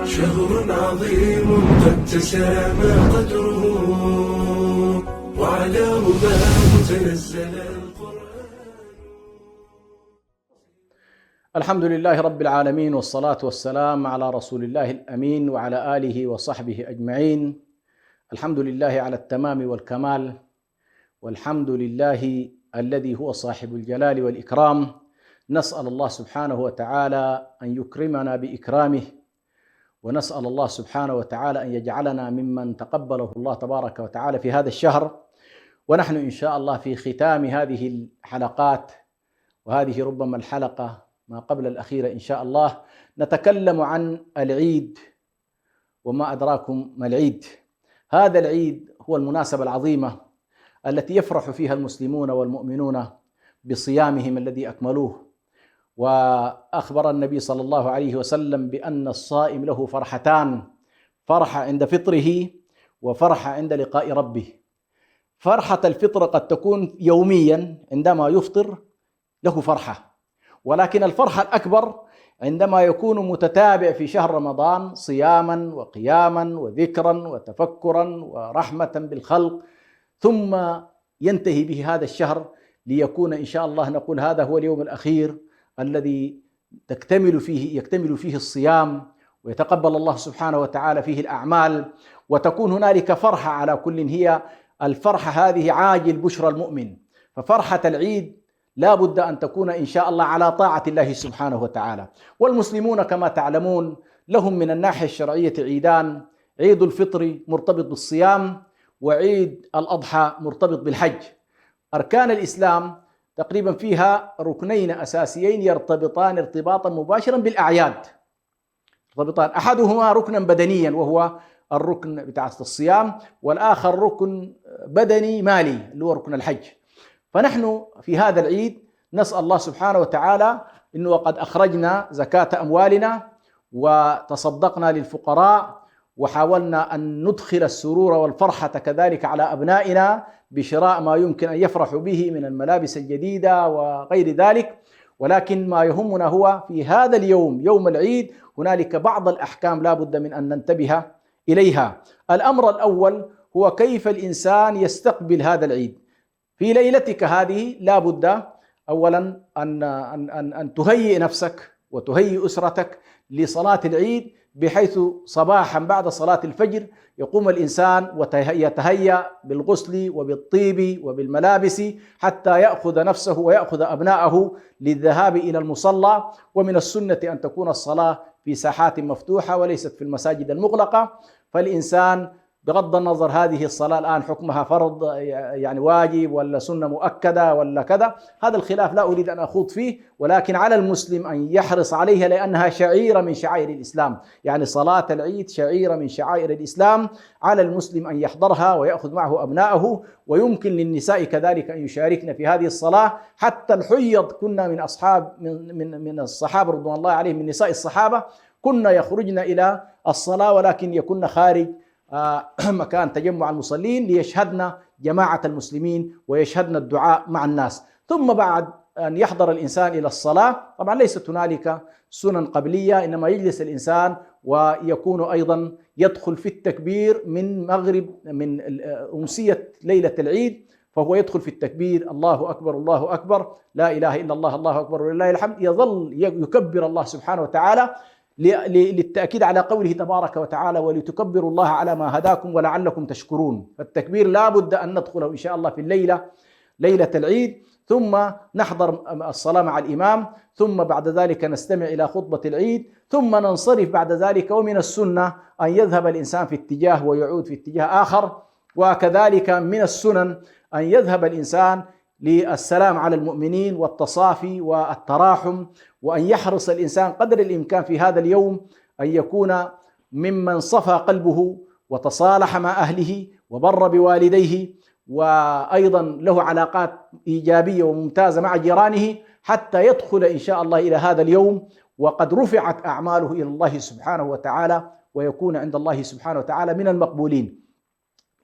شهر عظيم قد تسامى قدره وعلى رباه تنزل القرآن. الحمد لله رب العالمين، والصلاة والسلام على رسول الله الأمين وعلى آله وصحبه أجمعين. الحمد لله على التمام والكمال، والحمد لله الذي هو صاحب الجلال والإكرام. نسأل الله سبحانه وتعالى أن يكرمنا بإكرامه، ونسأل الله سبحانه وتعالى أن يجعلنا ممن تقبله الله تبارك وتعالى في هذا الشهر. ونحن إن شاء الله في ختام هذه الحلقات، وهذه ربما الحلقة ما قبل الأخيرة إن شاء الله، نتكلم عن العيد وما أدراكم ما العيد. هذا العيد هو المناسبة العظيمة التي يفرح فيها المسلمون والمؤمنون بصيامهم الذي أكملوه. وأخبر النبي صلى الله عليه وسلم بأن الصائم له فرحتان: فرحة عند فطره وفرحة عند لقاء ربه. فرحة الفطر قد تكون يوميا عندما يفطر له فرحة، ولكن الفرحة الأكبر عندما يكون متتابع في شهر رمضان صياما وقياما وذكرا وتفكرا ورحمة بالخلق، ثم ينتهي به هذا الشهر ليكون إن شاء الله نقول هذا هو اليوم الأخير الذي يكتمل فيه الصيام، ويتقبل الله سبحانه وتعالى فيه الأعمال، وتكون هنالك فرحة على كل. هي الفرحة هذه عاجل بشرى المؤمن. ففرحة العيد لا بد أن تكون إن شاء الله على طاعة الله سبحانه وتعالى. والمسلمون كما تعلمون لهم من الناحية الشرعية عيدان: عيد الفطر مرتبط بالصيام، وعيد الأضحى مرتبط بالحج. أركان الإسلام تقريبا فيها ركنين أساسيين يرتبطان ارتباطا مباشرا بالأعياد. أحدهما ركنا بدنيا وهو الركن بتاع الصيام، والآخر ركن بدني مالي اللي هو ركن الحج. فنحن في هذا العيد نسأل الله سبحانه وتعالى إنه وقد أخرجنا زكاة أموالنا وتصدقنا للفقراء، وحاولنا أن ندخل السرور والفرحة كذلك على أبنائنا بشراء ما يمكن أن يفرحوا به من الملابس الجديدة وغير ذلك. ولكن ما يهمنا هو في هذا اليوم، يوم العيد، هنالك بعض الأحكام لا بد من أن ننتبه إليها. الأمر الأول هو كيف الإنسان يستقبل هذا العيد. في ليلتك هذه لا بد أولا أن تهيئ نفسك وتهيئ أسرتك لصلاة العيد، بحيث صباحا بعد صلاة الفجر يقوم الإنسان ويتهيأ بالغسل وبالطيب وبالملابس حتى يأخذ نفسه ويأخذ أبناءه للذهاب إلى المصلى. ومن السنة أن تكون الصلاة في ساحات مفتوحة وليست في المساجد المغلقة. فالإنسان بغض النظر هذه الصلاة الآن حكمها فرض يعني واجب ولا سنة مؤكدة ولا كذا، هذا الخلاف لا أريد أن أخوض فيه، ولكن على المسلم أن يحرص عليها لأنها شعيرة من شعائر الإسلام. يعني صلاة العيد شعيرة من شعائر الإسلام، على المسلم أن يحضرها ويأخذ معه أبناءه. ويمكن للنساء كذلك أن يشاركن في هذه الصلاة. حتى الحيض كنا من الصحابة رضوان الله عليهم، من نساء الصحابة كنا يخرجن إلى الصلاة، ولكن يكن خارج مكان تجمع المصلين ليشهدن جماعة المسلمين ويشهدن الدعاء مع الناس. ثم بعد أن يحضر الإنسان إلى الصلاة، طبعا ليست هنالك سنن قبلية، إنما يجلس الإنسان ويكون أيضا يدخل في التكبير من مغرب من أمسية ليلة العيد، فهو يدخل في التكبير: الله أكبر الله أكبر، لا إله إلا الله، الله أكبر ولله الحمد. يظل يكبر الله سبحانه وتعالى للتأكيد على قوله تبارك وتعالى: ولتكبروا الله على ما هداكم ولعلكم تشكرون. فالتكبير لا بد أن ندخله إن شاء الله في ليلة العيد. ثم نحضر الصلاة مع الإمام، ثم بعد ذلك نستمع إلى خطبة العيد، ثم ننصرف بعد ذلك. ومن السنة أن يذهب الإنسان في اتجاه ويعود في اتجاه آخر. وكذلك من السنن أن يذهب الإنسان للسلام على المؤمنين والتصافي والتراحم، وأن يحرص الإنسان قدر الإمكان في هذا اليوم أن يكون ممن صفى قلبه وتصالح مع أهله وبر بوالديه، وأيضا له علاقات إيجابية وممتازة مع جيرانه، حتى يدخل إن شاء الله إلى هذا اليوم وقد رفعت أعماله إلى الله سبحانه وتعالى، ويكون عند الله سبحانه وتعالى من المقبولين.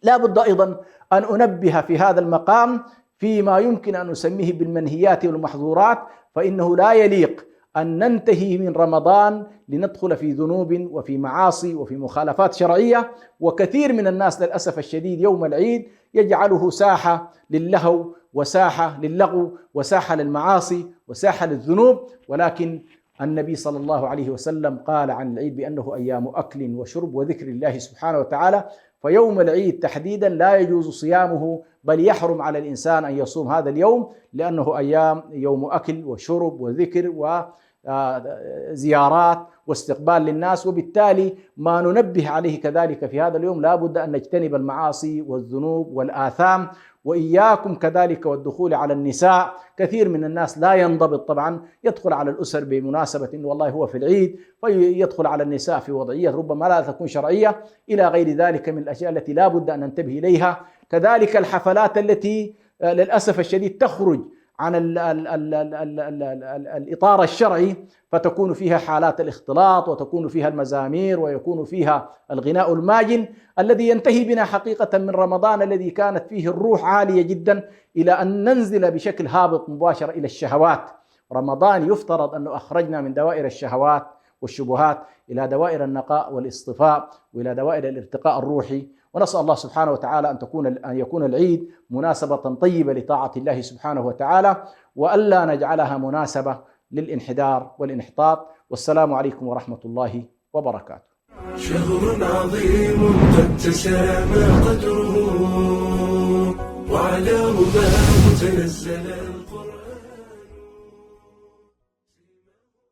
لا بد أيضا أن أنبه في هذا المقام فيما يمكن أن نسميه بالمنهيات والمحظورات، فإنه لا يليق أن ننتهي من رمضان لندخل في ذنوب وفي معاصي وفي مخالفات شرعية. وكثير من الناس للأسف الشديد يوم العيد يجعله ساحة للهو وساحة للغو وساحة للمعاصي وساحة للذنوب، ولكن النبي صلى الله عليه وسلم قال عن العيد بأنه أيام أكل وشرب وذكر الله سبحانه وتعالى. فيوم العيد تحديدا لا يجوز صيامه، بل يحرم على الإنسان أن يصوم هذا اليوم، لأنه يوم أكل وشرب وذكر وزيارات واستقبال للناس. وبالتالي ما ننبه عليه كذلك في هذا اليوم لا بد أن نجتنب المعاصي والذنوب والآثام، وإياكم كذلك والدخول على النساء. كثير من الناس لا ينضبط طبعا، يدخل على الأسر بمناسبة إنه والله هو في العيد، فيدخل على النساء في وضعية ربما لا تكون شرعية إلى غير ذلك من الأشياء التي لا بد أن ننتبه إليها. كذلك الحفلات التي للأسف الشديد تخرج عن الإطار الشرعي، فتكون فيها حالات الاختلاط وتكون فيها المزامير ويكون فيها الغناء الماجن الذي ينتهي بنا حقيقة من رمضان الذي كانت فيه الروح عالية جدا إلى أن ننزل بشكل هابط مباشرة إلى الشهوات. رمضان يفترض أنه أخرجنا من دوائر الشهوات والشبهات إلى دوائر النقاء والاصطفاء وإلى دوائر الارتقاء الروحي. ونسأل الله سبحانه وتعالى أن يكون العيد مناسبة طيبة لطاعة الله سبحانه وتعالى، وألا نجعلها مناسبة للانحدار والانحطاط. والسلام عليكم ورحمة الله وبركاته. شهر عظيم قد تسامى قدره وعلى رباه تنزل